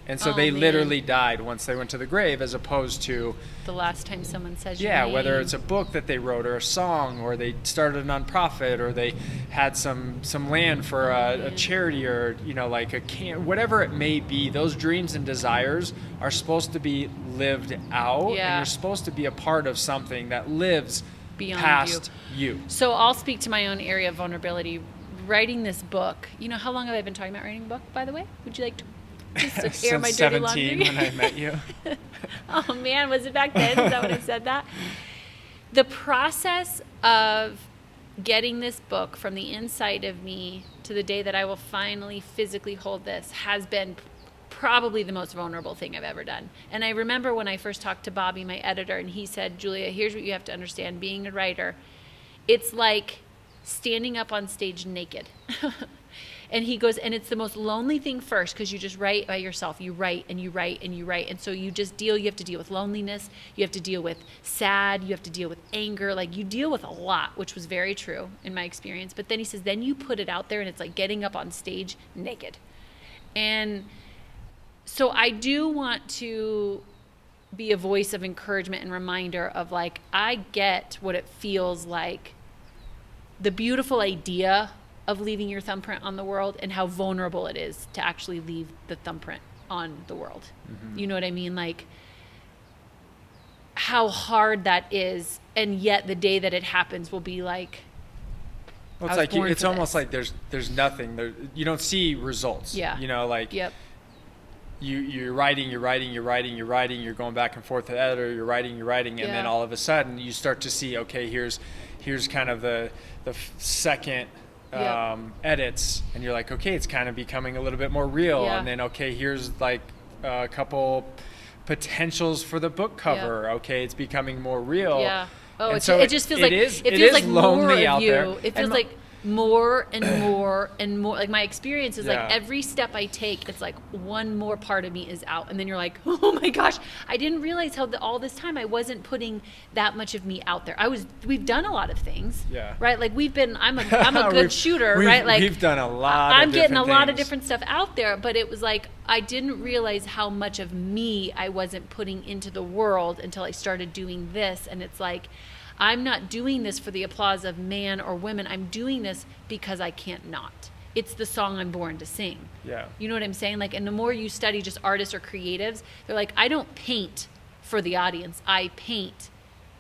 And so they literally died once they went to the grave, as opposed to the last time someone says your name. whether it's a book that they wrote or a song, or they started a nonprofit, or they had some land for a charity, or like a whatever it may be. Those dreams and desires are supposed to be lived out, and you're supposed to be a part of something that lives beyond past you. So I'll speak to my own area of vulnerability. Writing this book, how long have I been talking about writing a book, by the way? Would you like to just air my dirty laundry? Since 17 when I met you. Oh man, was it back then? Is that when I said that? The process of getting this book from the inside of me to the day that I will finally physically hold this has been probably the most vulnerable thing I've ever done. And I remember when I first talked to Bobby, my editor, and he said, Julia, here's what you have to understand. Being a writer, it's like standing up on stage naked. And he goes, and it's the most lonely thing first, because you just write by yourself. You write and you write and you write. And so you have to deal with loneliness. You have to deal with sad. You have to deal with anger. Like, you deal with a lot, which was very true in my experience. But then he says, then you put it out there and it's like getting up on stage naked. And so I do want to be a voice of encouragement and reminder of, like, I get what it feels like, the beautiful idea of leaving your thumbprint on the world, and how vulnerable it is to actually leave the thumbprint on the world. Mm-hmm. You know what I mean? Like, how hard that is, and yet the day that it happens will be like, well, it's almost like there's nothing there. You don't see results. Yeah. Like, yep. you're writing, you're going back and forth to the editor, you're writing, and then all of a sudden you start to see, okay, here's kind of the second edits, and you're like, okay, it's kind of becoming a little bit more real, and then okay, here's like a couple potentials for the book cover. Okay, it's becoming more real. Oh, so it just feels like it feels like more of you. It feels like more and more and more. Like my experience is like every step I take, it's like one more part of me is out, and then you're like, oh my gosh, I didn't realize how all this time I wasn't putting that much of me out there. We've done a lot of things, right? Like I'm a good shooter, right? Like we've done a lot. I'm getting a lot of different stuff out there, but it was like I didn't realize how much of me I wasn't putting into the world until I started doing this, and it's like, I'm not doing this for the applause of man or women. I'm doing this because I can't not. It's the song I'm born to sing. Yeah. You know what I'm saying? Like, and the more you study just artists or creatives, they're like, I don't paint for the audience. I paint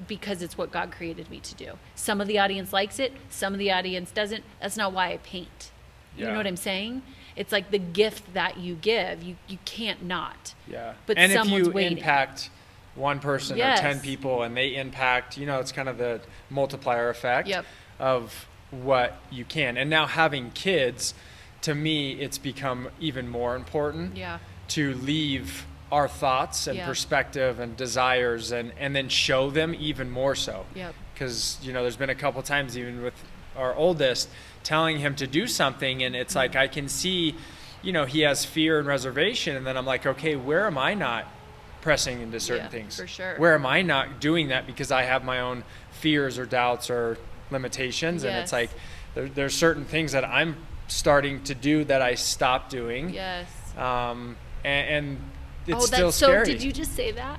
because it's what God created me to do. Some of the audience likes it. Some of the audience doesn't. That's not why I paint. You know what I'm saying? It's like the gift that you give. You can't not. Yeah. But and someone's if you waiting. impact one person or 10 people and they impact, it's kind of the multiplier effect of what you can. And now having kids, to me, it's become even more important to leave our thoughts and perspective and desires and then show them even more so. Because, there's been a couple times even with our oldest telling him to do something, and it's like I can see, he has fear and reservation, and then I'm like, okay, where am I not pressing into certain things? For sure. Where am I not doing that because I have my own fears or doubts or limitations? And it's like there's certain things that I'm starting to do that I stopped doing. Yes. And it's still scary. So did you just say that?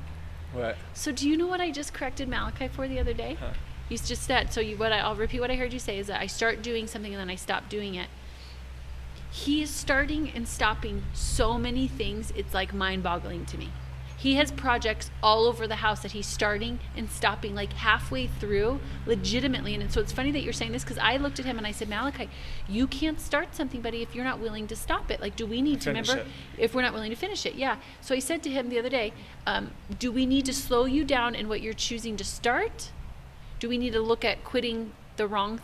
What? So do you know what I just corrected Malachi for the other day? Huh. He's just said, I'll repeat what I heard you say, is that I start doing something and then I stop doing it. He is starting and stopping so many things, it's like mind-boggling to me. He has projects all over the house that he's starting and stopping like halfway through, legitimately. And so it's funny that you're saying this, because I looked at him and I said, Malachi, you can't start something, buddy, if you're not willing to stop it. Like, do we need to remember if we're not willing to finish it? Yeah. So I said to him the other day, do we need to slow you down in what you're choosing to start? Do we need to look at quitting the wrong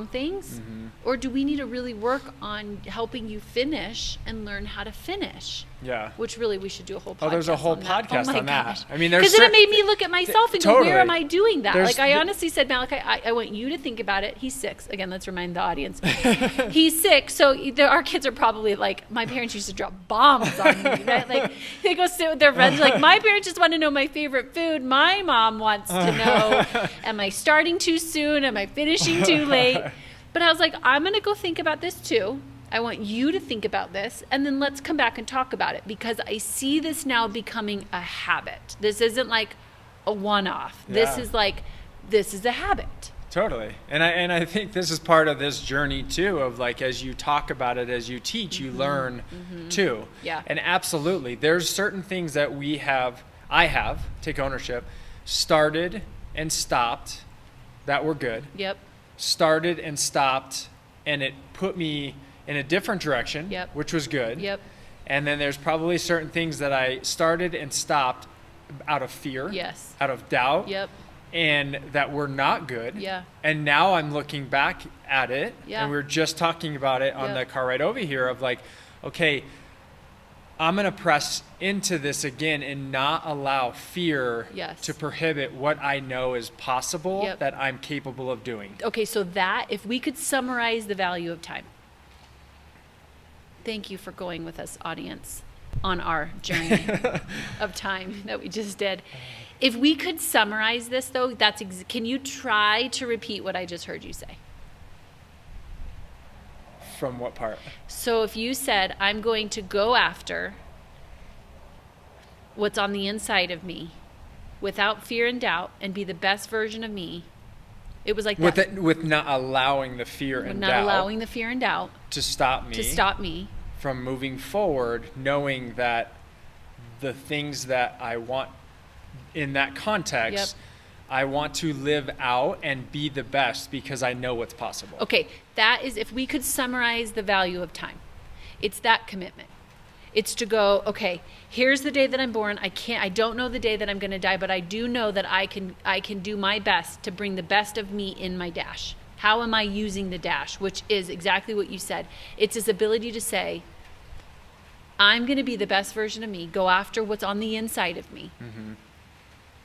things? Mm-hmm. Or do we need to really work on helping you finish and learn how to finish? Yeah. Which really we should do a whole podcast on that. Oh, there's a whole podcast on that. I mean, because then it made me look at myself and go, where am I doing that? Like I honestly said, Malachi, I want you to think about it. He's 6. Again, let's remind the audience. He's 6. So our kids are probably like, my parents used to drop bombs on me, right? Like they go sit with their friends. Like, my parents just want to know my favorite food. My mom wants to know, am I starting too soon? Am I finishing too late? But I was like, I'm going to go think about this too. I want you to think about this, and then let's come back and talk about it, because I see this now becoming a habit. This isn't like a one-off. This is a habit. Totally. And I think this is part of this journey too, of like, as you talk about it, as you teach, you learn too. Yeah. And absolutely, there's certain things that I have, take ownership, started and stopped that were good. Yep. Started and stopped, and it put me in a different direction, which was good. Yep. And then there's probably certain things that I started and stopped out of fear, out of doubt, and that were not good. Yeah. And now I'm looking back at it, and we were just talking about it on the car ride over here of like, okay, I'm going to press into this again and not allow fear to prohibit what I know is possible, that I'm capable of doing. Okay, so that, if we could summarize the value of time. Thank you for going with us, audience, on our journey of time that we just did. If we could summarize this, though, can you try to repeat what I just heard you say? From what part? So if you said, I'm going to go after what's on the inside of me without fear and doubt and be the best version of me, it was like that. With not allowing the fear and doubt to stop me from moving forward, knowing that the things that I want in that context, I want to live out and be the best because I know what's possible. Okay, that is, if we could summarize the value of time, it's that commitment. It's to go, okay, here's the day that I'm born. I don't know the day that I'm going to die, but I do know that I can do my best to bring the best of me in my dash. How am I using the dash? Which is exactly what you said. It's this ability to say, I'm going to be the best version of me. Go after what's on the inside of me. Mm-hmm.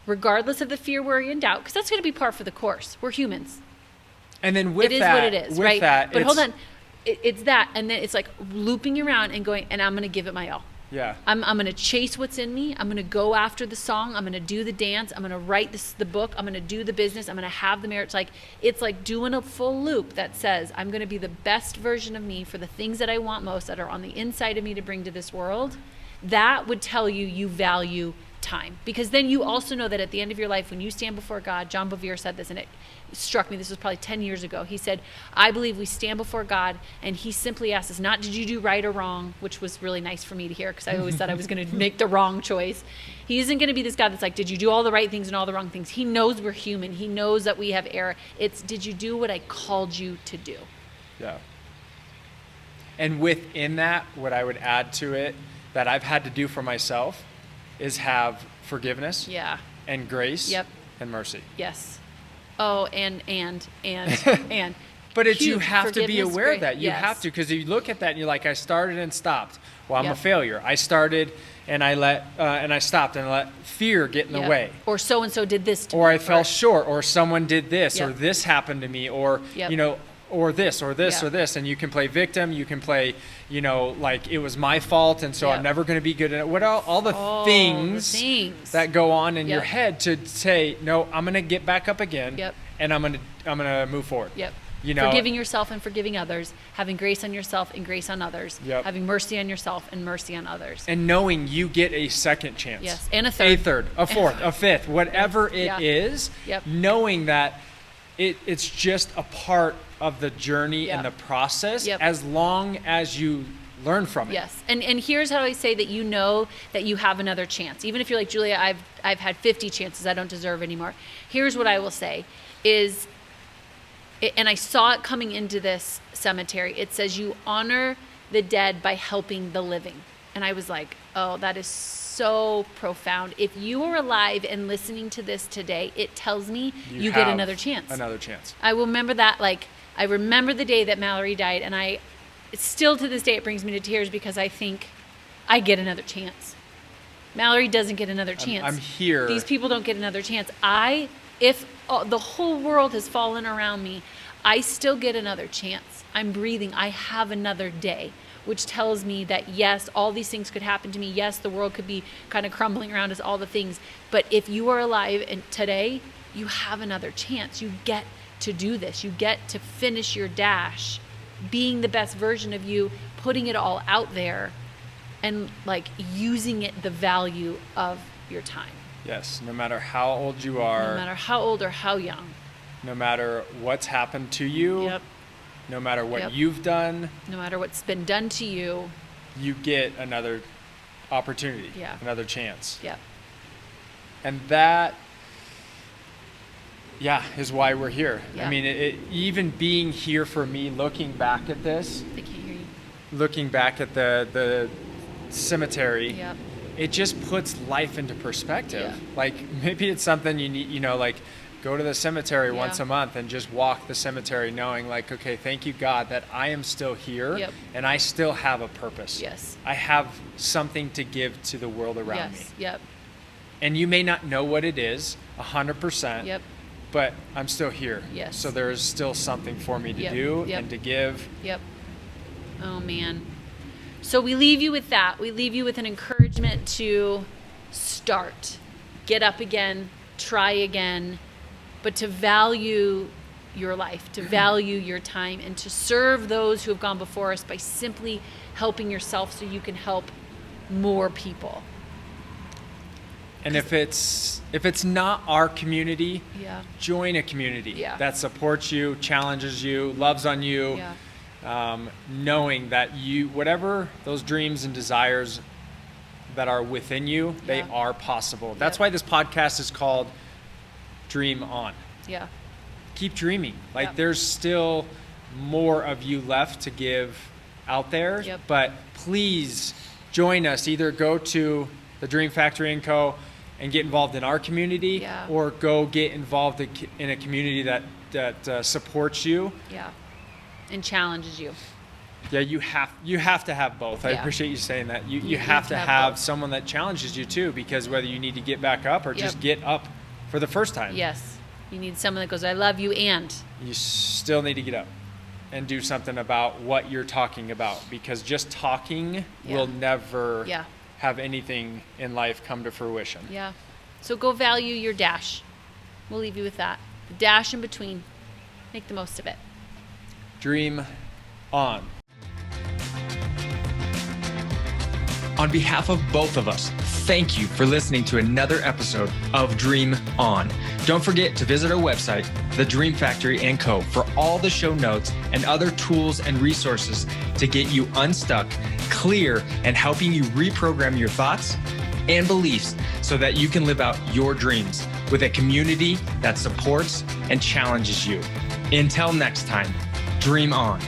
Regardless of the fear, worry, and doubt, because that's going to be par for the course. We're humans. And then with it is that, what it is, with right? that, but hold on. It's that, and then it's like looping around and going, and I'm going to give it my all. Yeah. I'm going to chase what's in me. I'm going to go after the song. I'm going to do the dance. I'm going to write the book. I'm going to do the business. I'm going to have the marriage. It's like doing a full loop that says I'm going to be the best version of me for the things that I want most that are on the inside of me to bring to this world. That would tell you value time, because then you also know that at the end of your life, when you stand before God, John Bevere said this, and it struck me. This was probably 10 years ago. He said, I believe we stand before God and he simply asks us not, did you do right or wrong, which was really nice for me to hear, because I always thought I was going to make the wrong choice. He isn't going to be this God that's like, did you do all the right things and all the wrong things? He knows we're human. He knows that we have error. It's, did you do what I called you to do? Yeah. And within that, what I would add to it that I've had to do for myself is have forgiveness. Yeah. And grace. Yep. And mercy. Yes. Oh, and. But it's, Huge. you have to be aware of that. You yes. have to, because you look at that and you're like, I started and stopped. Well, I'm Yep. a failure. I started and I stopped and I let fear get in the Yep. way. Or so-and-so did this to me. Or I fell short, or someone did this, Yep. or this happened to me, or, Yep. or this, or this, Yep. or this. And you can play victim. You can play, like it was my fault. And so Yep. I'm never going to be good at it. What all the things that go on in Yep. your head to say, no, I'm going to get back up again. Yep. And I'm going to move forward. Yep. Forgiving yourself and forgiving others, having grace on yourself and grace on others, Yep. having mercy on yourself and mercy on others. And knowing you get a second chance. Yes, and a third. A fourth, a fifth, whatever Yes. it is, Yep. knowing that it's just a part of the journey Yep. and the process, Yep. as long as you learn from it. Yes, and here's how I say that you know that you have another chance. Even if you're like, Julia, I've had 50 chances, I don't deserve anymore. Here's what I will say is, and I saw it coming into this cemetery, it says you honor the dead by helping the living. And I was like, oh, that is so profound. If you are alive and listening to this today, it tells me you get another chance. Another chance. I will remember that, I remember the day that Mallory died, and still to this day it brings me to tears, because I think I get another chance. Mallory doesn't get another chance. I'm here. These people don't get another chance. If the whole world has fallen around me, I still get another chance. I'm breathing. I have another day, which tells me that yes, all these things could happen to me. Yes, the world could be kind of crumbling around us, all the things. But if you are alive and today, you have another chance. You get to do this. You get to finish your dash, being the best version of you, putting it all out there, and using it, the value of your time. Yes, no matter how old you are. No matter how old or how young. No matter what's happened to you. Yep. No matter what Yep. you've done. No matter what's been done to you. You get another opportunity. Yeah. Another chance. Yep. And that, is why we're here. Yeah. I mean, even being here for me, looking back at this, I can't hear you. looking back at the cemetery, Yep. it just puts life into perspective. Yeah. Maybe it's something you need, go to the cemetery Yeah. once a month and just walk the cemetery knowing okay, thank you God that I am still here. Yep. And I still have a purpose. Yes. I have something to give to the world around me. Yes. Yep. And you may not know what it is 100%. Yep. But I'm still here. Yes. So there is still something for me to Yep. do Yep. and to give. Yep. Oh, man. So we leave you with that. We leave you with an encouragement to start. Get up again. Try again. But to value your life, to value your time, and to serve those who have gone before us by simply helping yourself so you can help more people. And if it's not our community, Yeah. join a community Yeah. that supports you, challenges you, loves on you, knowing that you, whatever those dreams and desires that are within you, they Yeah. are possible. That's Yep. why this podcast is called Dream On. Yeah. Keep dreaming. Yep. There's still more of you left to give out there, Yep. but please join us. Either go to the Dream Factory & Co. and get involved in our community, or go get involved in a community that supports you. Yeah. And challenges you. Yeah, you have to have both. I appreciate you saying that. You have to have someone that challenges you too, because whether you need to get back up or just get up for the first time. Yes. You need someone that goes, I love you, and you still need to get up and do something about what you're talking about, because just talking will never have anything in life come to fruition. Yeah. So go value your dash. We'll leave you with that. The dash in between. Make the most of it. Dream on. On behalf of both of us, thank you for listening to another episode of Dream On. Don't forget to visit our website, The Dream Factory & Co., for all the show notes and other tools and resources to get you unstuck, clear, and helping you reprogram your thoughts and beliefs so that you can live out your dreams with a community that supports and challenges you. Until next time, dream on.